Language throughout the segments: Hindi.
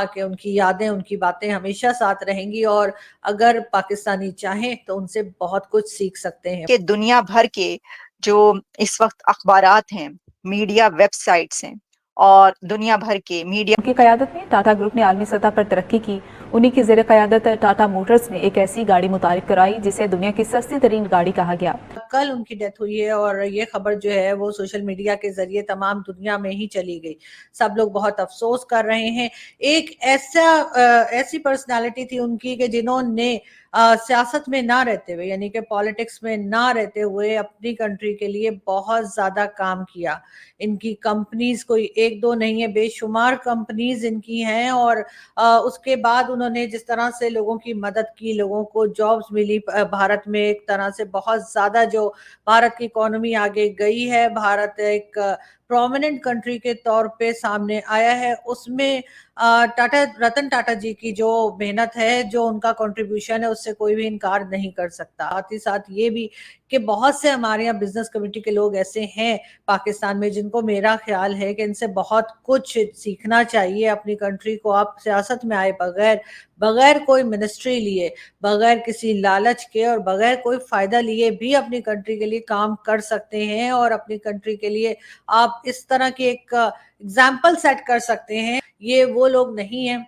कि उनकी यादें, उनकी बातें हमेशा साथ रहेंगी और अगर पाकिस्तानी चाहें तो उनसे बहुत कुछ सीख सकते हैं। कि दुनिया भर के जो इस वक्त अखबारात हैं, मीडिया वेबसाइट्स हैं और दुनिया भर के मीडिया उनकी क़यादत में टाटा ग्रुप ने आलमी सतह पर तरक्की की। उन्हीं की ज़ेर क़यादत टाटा मोटर्स ने एक ऐसी गाड़ी मुतारिफ कराई जिसे दुनिया की सस्ती तरीन गाड़ी कहा गया। कल उनकी डेथ हुई है और ये खबर जो है वो सोशल मीडिया के जरिए तमाम दुनिया में ही चली गई। सब लोग बहुत अफसोस कर रहे हैं। एक ऐसी पर्सनालिटी थी उनकी कि जिन्होंने सियासत में ना रहते हुए, यानी कि पॉलिटिक्स में ना रहते हुए, अपनी कंट्री के लिए बहुत ज्यादा काम किया। इनकी कंपनीज कोई एक दो नहीं है, बेशुमार कंपनीज इनकी हैं और उसके बाद उन्होंने जिस तरह से लोगों की मदद की, लोगों को जॉब्स मिली, भारत में एक तरह से बहुत ज्यादा जो भारत की इकोनॉमी आगे गई है, भारत एक प्रोमिनेंट कंट्री के तौर पे सामने आया है, उसमें रतन टाटा जी की जो मेहनत है, जो उनका कंट्रीब्यूशन है, उससे कोई भी इनकार नहीं कर सकता। साथ ही साथ ये भी कि बहुत से हमारे यहाँ बिजनेस कम्युनिटी के लोग ऐसे हैं पाकिस्तान में जिनको मेरा ख्याल है कि इनसे बहुत कुछ सीखना चाहिए। अपनी कंट्री को आप सियासत में आए बगैर, बगैर कोई मिनिस्ट्री लिए, बगैर किसी लालच के और बगैर कोई फायदा लिए भी अपनी कंट्री के लिए काम कर सकते हैं और अपनी कंट्री के लिए आप इस तरह की एक एग्जाम्पल सेट कर सकते हैं। ये वो लोग नहीं है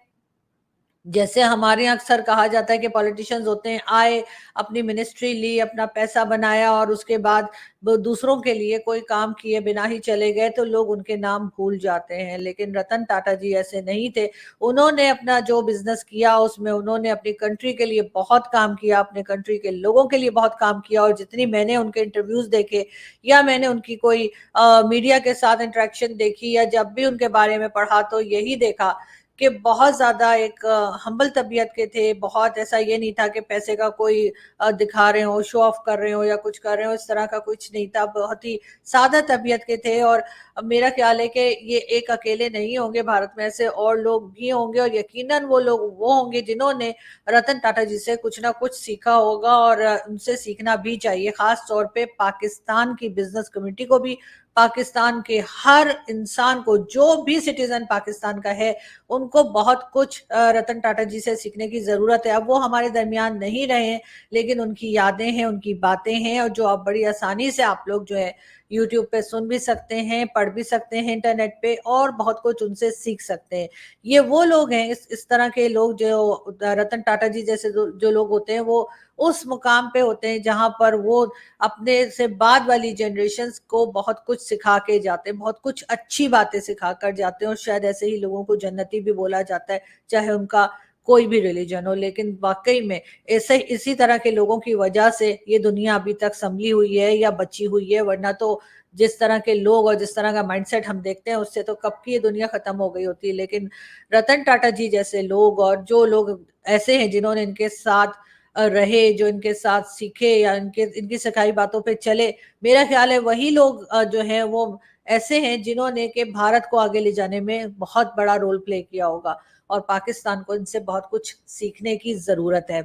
जैसे हमारे यहाँ अक्सर कहा जाता है कि पॉलिटिशियंस होते हैं, आए, अपनी मिनिस्ट्री ली, अपना पैसा बनाया और उसके बाद वो दूसरों के लिए कोई काम किए बिना ही चले गए तो लोग उनके नाम भूल जाते हैं। लेकिन रतन टाटा जी ऐसे नहीं थे। उन्होंने अपना जो बिजनेस किया उसमें उन्होंने अपनी कंट्री के लिए बहुत काम किया, अपने कंट्री के लोगों के लिए बहुत काम किया। और जितनी मैंने उनके इंटरव्यूज देखे या मैंने उनकी कोई मीडिया के साथ इंटरेक्शन देखी या जब भी उनके बारे में पढ़ा तो यही देखा कि बहुत ज्यादा एक हम्बल तबीयत के थे। बहुत ऐसा ये नहीं था कि पैसे का कोई दिखा रहे हो, शो ऑफ कर रहे हो या कुछ कर रहे हो, इस तरह का कुछ नहीं था। बहुत ही सादा तबीयत के थे और मेरा ख्याल है कि ये एक अकेले नहीं होंगे, भारत में ऐसे और लोग भी होंगे और यकीनन वो लोग वो होंगे जिन्होंने रतन टाटा जी से कुछ ना कुछ सीखा होगा और उनसे सीखना भी चाहिए। खास तौर पे पाकिस्तान की बिजनेस कम्युनिटी को भी, पाकिस्तान के हर इंसान को, जो भी सिटीजन पाकिस्तान का है, उनको बहुत कुछ रतन टाटा जी से सीखने की जरूरत है। अब वो हमारे दरमियान नहीं रहे हैं लेकिन उनकी यादें हैं, उनकी बातें हैं और जो आप बड़ी आसानी से आप लोग जो है यूट्यूब पे सुन भी सकते हैं, पढ़ भी सकते हैं इंटरनेट पे और बहुत कुछ उनसे सीख सकते हैं। ये वो लोग हैं, इस तरह के लोग जो रतन टाटा जी जैसे जो लोग होते हैं वो उस मुकाम पे होते हैं जहां पर वो अपने से बाद वाली जनरेशन को बहुत कुछ सिखा के जाते हैं, बहुत कुछ अच्छी बातें सिखा कर जाते हैं। और शायद ऐसे ही लोगों को जन्नती भी बोला जाता है, चाहे उनका कोई भी रिलीजन हो। लेकिन वाकई में ऐसे इसी तरह के लोगों की वजह से ये दुनिया अभी तक संभली हुई है या बची हुई है, वरना तो जिस तरह के लोग और जिस तरह का माइंडसेट हम देखते हैं उससे तो कब की ये दुनिया खत्म हो गई होती है। लेकिन रतन टाटा जी जैसे लोग और जो लोग ऐसे हैं जिन्होंने इनके साथ रहे, जो इनके साथ सीखे या इनकी सिखाई बातों पे चले, मेरा ख्याल है वही लोग जो है वो ऐसे हैं जिन्होंने के भारत को आगे ले जाने में बहुत बड़ा रोल प्ले किया होगा और पाकिस्तान को इनसे बहुत कुछ सीखने की जरूरत है।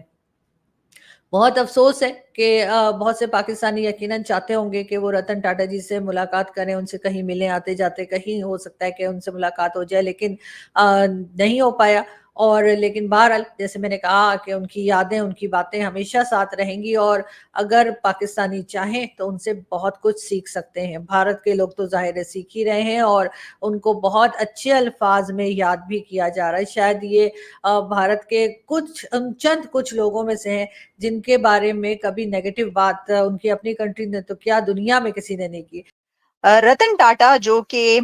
बहुत अफसोस है कि बहुत से पाकिस्तानी यकीनन चाहते होंगे कि वो रतन टाटा जी से मुलाकात करें, उनसे कहीं मिलें, आते जाते कहीं हो सकता है कि उनसे मुलाकात हो जाए, लेकिन नहीं हो पाया। और लेकिन बहरहाल जैसे मैंने कहा कि उनकी यादें, उनकी बातें हमेशा साथ रहेंगी और अगर पाकिस्तानी चाहें तो उनसे बहुत कुछ सीख सकते हैं। भारत के लोग तो जाहिर है सीख ही रहे हैं और उनको बहुत अच्छे अल्फाज में याद भी किया जा रहा है। शायद ये भारत के चंद कुछ लोगों में से हैं जिनके बारे में कभी नेगेटिव बात उनकी अपनी कंट्री ने तो क्या दुनिया में किसी ने नहीं की। रतन टाटा जो कि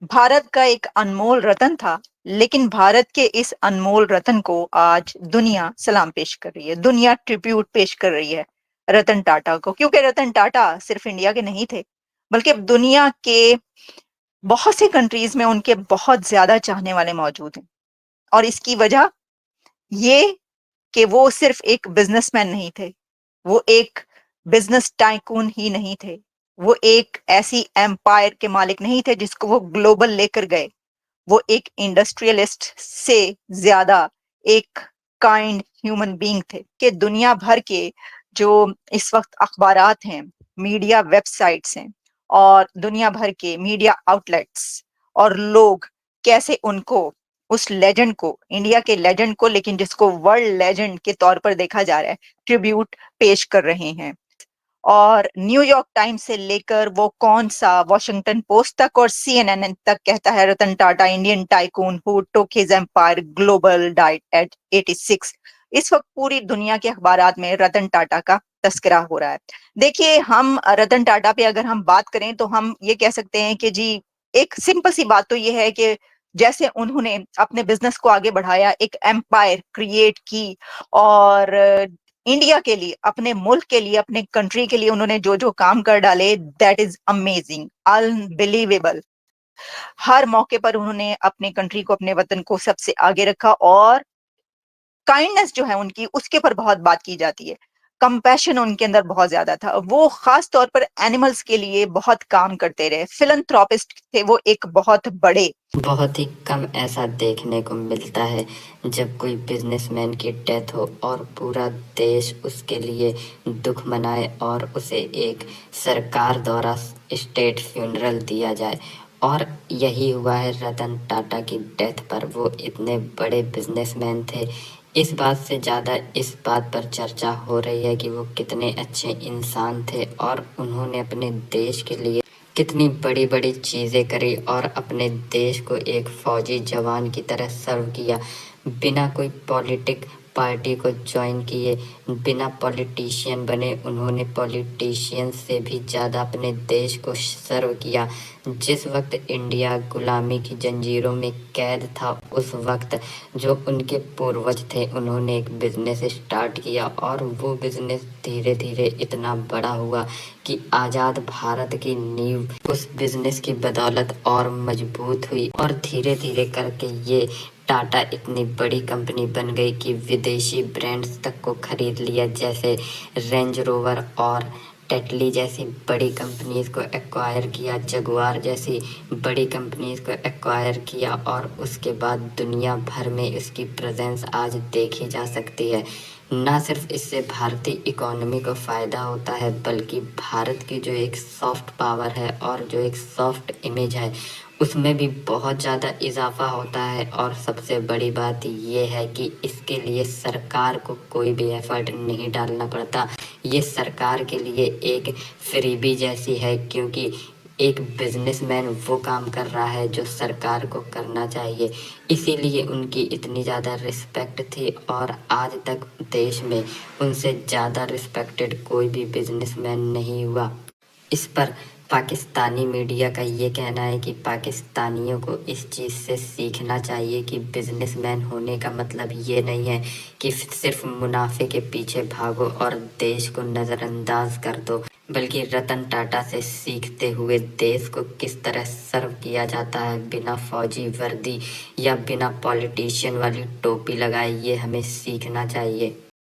भारत का एक अनमोल रतन था, लेकिन भारत के इस अनमोल रतन को आज दुनिया सलाम पेश कर रही है, दुनिया ट्रिब्यूट पेश कर रही है रतन टाटा को, क्योंकि रतन टाटा सिर्फ इंडिया के नहीं थे बल्कि दुनिया के बहुत सी कंट्रीज में उनके बहुत ज्यादा चाहने वाले मौजूद हैं। और इसकी वजह ये कि वो सिर्फ एक बिजनेसमैन नहीं थे, वो एक बिजनेस टाइकून ही नहीं थे, वो एक ऐसी एम्पायर के मालिक नहीं थे जिसको वो ग्लोबल लेकर गए। वो एक इंडस्ट्रियलिस्ट से ज्यादा एक काइंड ह्यूमन बीइंग थे कि दुनिया भर के जो इस वक्त अखबारात हैं, मीडिया वेबसाइट्स हैं और दुनिया भर के मीडिया आउटलेट्स और लोग कैसे उनको उस लेजेंड को, इंडिया के लेजेंड को, लेकिन जिसको वर्ल्ड लेजेंड के तौर पर देखा जा रहा है, ट्रिब्यूट पेश कर रहे हैं। और न्यूयॉर्क टाइम्स से लेकर वो कौन सा वॉशिंगटन पोस्ट तक और CNN तक कहता है Ratan Tata Indian tycoon who took his empire global died at 86। इस वक्त पूरी दुनिया के अखबारात में रतन टाटा का तस्करा हो रहा है। देखिए, हम रतन टाटा पे अगर हम बात करें तो हम ये कह सकते हैं कि जी, एक सिंपल सी बात तो ये है कि जैसे उन्होंने अपने बिजनेस को आगे बढ़ाया, एक एम्पायर क्रिएट की, और इंडिया के लिए, अपने मुल्क के लिए, अपने कंट्री के लिए उन्होंने जो जो काम कर डाले, दैट इज अमेजिंग, अनबिलीवेबल। हर मौके पर उन्होंने अपने कंट्री को, अपने वतन को सबसे आगे रखा, और काइंडनेस जो है उनकी, उसके पर बहुत बात की जाती है। कंपैशन उनके अंदर बहुत ज्यादा था। वो खास तौर पर एनिमल्स के लिए बहुत काम करते रहे, फिलंथ्रोपिस्ट थे वो एक बहुत बड़े। बहुत ही कम ऐसा देखने को मिलता है जब कोई बिजनेसमैन की डेथ हो और पूरा देश उसके लिए दुख मनाए और उसे एक सरकार द्वारा स्टेट फ्यूनरल दिया जाए। और यही हुआ है रतन टाटा की डेथ पर। वो इतने बड़े बिजनेसमैन थे। इस बात से ज़्यादा इस बात पर चर्चा हो रही है कि वो कितने अच्छे इंसान थे और उन्होंने अपने देश के लिए कितनी बड़ी बड़ी चीज़ें करी और अपने देश को एक फौजी जवान की तरह सर्व किया, बिना कोई पॉलिटिक पार्टी को ज्वाइन किए, बिना पॉलिटिशियन बने। उन्होंने पॉलिटिशियन से भी ज़्यादा अपने देश को सर्व किया। जिस वक्त इंडिया गुलामी की जंजीरों में कैद था, उस वक्त जो उनके पूर्वज थे उन्होंने एक बिजनेस स्टार्ट किया और वो बिजनेस धीरे धीरे इतना बड़ा हुआ कि आज़ाद भारत की नींव उस बिजनेस की बदौलत और मजबूत हुई। और धीरे धीरे करके ये टाटा इतनी बड़ी कंपनी बन गई कि विदेशी ब्रांड्स तक को खरीद लिया, जैसे रेंज रोवर और टेटली जैसी बड़ी कंपनीज को एक्वायर किया, जगुआर जैसी बड़ी कंपनीज को एक्वायर किया, और उसके बाद दुनिया भर में इसकी प्रेजेंस आज देखी जा सकती है। ना सिर्फ इससे भारतीय इकोनॉमी को फ़ायदा होता है, बल्कि भारत की जो एक सॉफ्ट पावर है और जो एक सॉफ्ट इमेज है, उसमें भी बहुत ज़्यादा इजाफा होता है। और सबसे बड़ी बात ये है कि इसके लिए सरकार को कोई भी एफर्ट नहीं डालना पड़ता। ये सरकार के लिए एक फ्रीबी जैसी है, क्योंकि एक बिजनेसमैन वो काम कर रहा है जो सरकार को करना चाहिए। इसीलिए उनकी इतनी ज़्यादा रिस्पेक्ट थी और आज तक देश में उनसे ज़्यादा रिस्पेक्टेड कोई भी बिजनेसमैन नहीं हुआ। इस पर पाकिस्तानी मीडिया का ये कहना है कि पाकिस्तानियों को इस चीज़ से सीखना चाहिए कि बिजनेसमैन होने का मतलब ये नहीं है कि सिर्फ मुनाफे के पीछे भागो और देश को नज़रअंदाज कर दो, बल्कि रतन टाटा से सीखते हुए देश को किस तरह सर्व किया जाता है बिना फौजी वर्दी या बिना पॉलिटिशियन वाली टोपी लगाए, ये हमें सीखना चाहिए।